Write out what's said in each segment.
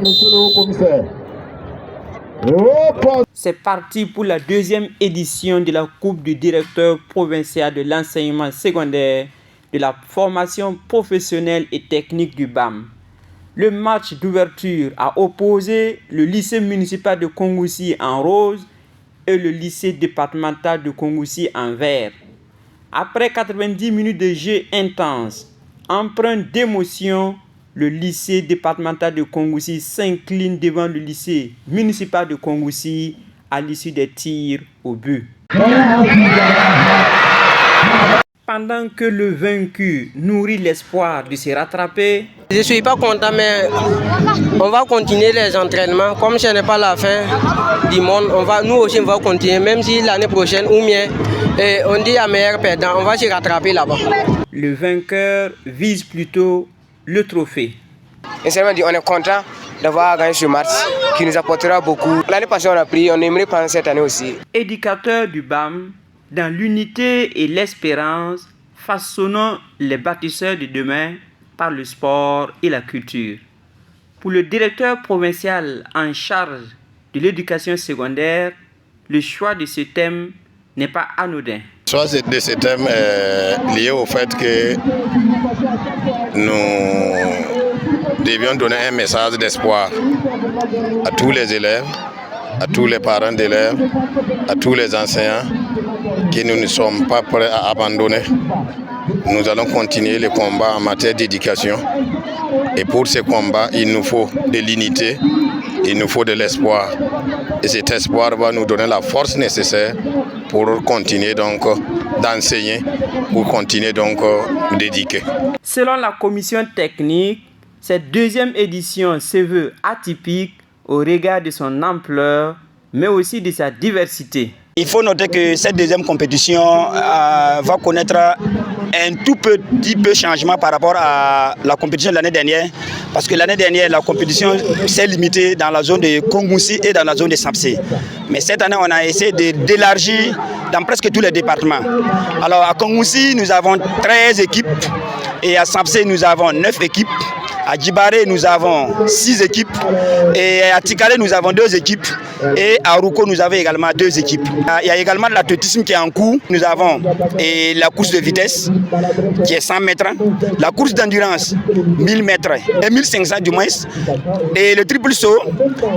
Monsieur le haut-commissaire. C'est parti pour la deuxième édition de la Coupe du directeur provincial de l'enseignement secondaire, de la formation professionnelle et technique du BAM. Le match d'ouverture a opposé le lycée municipal de Kongoussi en rose et le lycée départemental de Kongoussi en vert. Après 90 minutes de jeu intense, empreint d'émotion, le lycée départemental de Kongoussi s'incline devant le lycée municipal de Kongoussi à l'issue des tirs au but. Pendant que le vaincu nourrit l'espoir de se rattraper, je ne suis pas content, mais on va continuer les entraînements. Comme ce n'est pas la fin du monde, nous aussi on va continuer, même si l'année prochaine ou mieux, on dit à meilleur perdant, on va se rattraper là-bas. Le vainqueur vise plutôt le trophée. Et on est content d'avoir gagné ce match qui nous apportera beaucoup. L'année passée on a pris, on aimerait prendre cette année aussi. Éducateur du BAM, dans l'unité et l'espérance, façonnons les bâtisseurs de demain par le sport et la culture. Pour le directeur provincial en charge de l'éducation secondaire, le choix de ce thème n'est pas anodin. Le choix de ce thème est lié au fait que nous devions donner un message d'espoir à tous les élèves, à tous les parents d'élèves, à tous les enseignants, que nous ne sommes pas prêts à abandonner. Nous allons continuer le combat en matière d'éducation. Et pour ce combat, il nous faut de l'unité, il nous faut de l'espoir. Et cet espoir va nous donner la force nécessaire pour continuer donc d'enseigner, pour continuer donc d'éduquer. Selon la commission technique, cette deuxième édition se veut atypique au regard de son ampleur, mais aussi de sa diversité. Il faut noter que cette deuxième compétition va connaître un tout petit peu changement par rapport à la compétition de l'année dernière. Parce que l'année dernière, la compétition s'est limitée dans la zone de Kongoussi et dans la zone de Sampsé. Mais cette année, on a essayé d'élargir dans presque tous les départements. Alors à Kongoussi, nous avons 13 équipes et à Sampsé, nous avons 9 équipes. À Djibaré, nous avons 6 équipes et à Tikale, nous avons 2 équipes et à Rouko, nous avons également 2 équipes. Il y a également l'athlétisme qui est en cours. Nous avons la course de vitesse qui est 100 mètres, la course d'endurance 1000 mètres et 1500 du moins et le triple saut,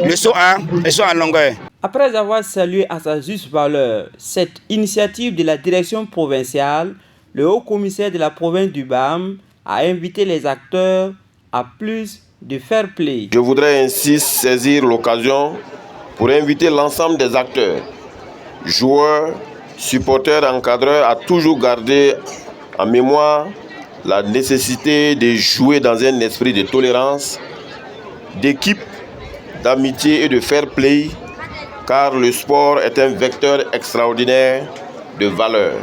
le saut en longueur. Après avoir salué à sa juste valeur cette initiative de la direction provinciale, le haut-commissaire de la province du BAM a invité les acteurs à plus de fair play. Je voudrais ainsi saisir l'occasion pour inviter l'ensemble des acteurs, joueurs, supporters, encadreurs à toujours garder en mémoire la nécessité de jouer dans un esprit de tolérance, d'équipe, d'amitié et de fair play, car le sport est un vecteur extraordinaire de valeur.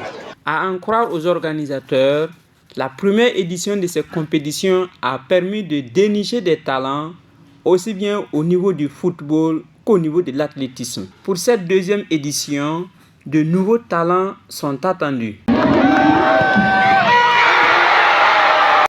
À en croire aux organisateurs, la première édition de cette compétition a permis de dénicher des talents aussi bien au niveau du football qu'au niveau de l'athlétisme. Pour cette deuxième édition, de nouveaux talents sont attendus.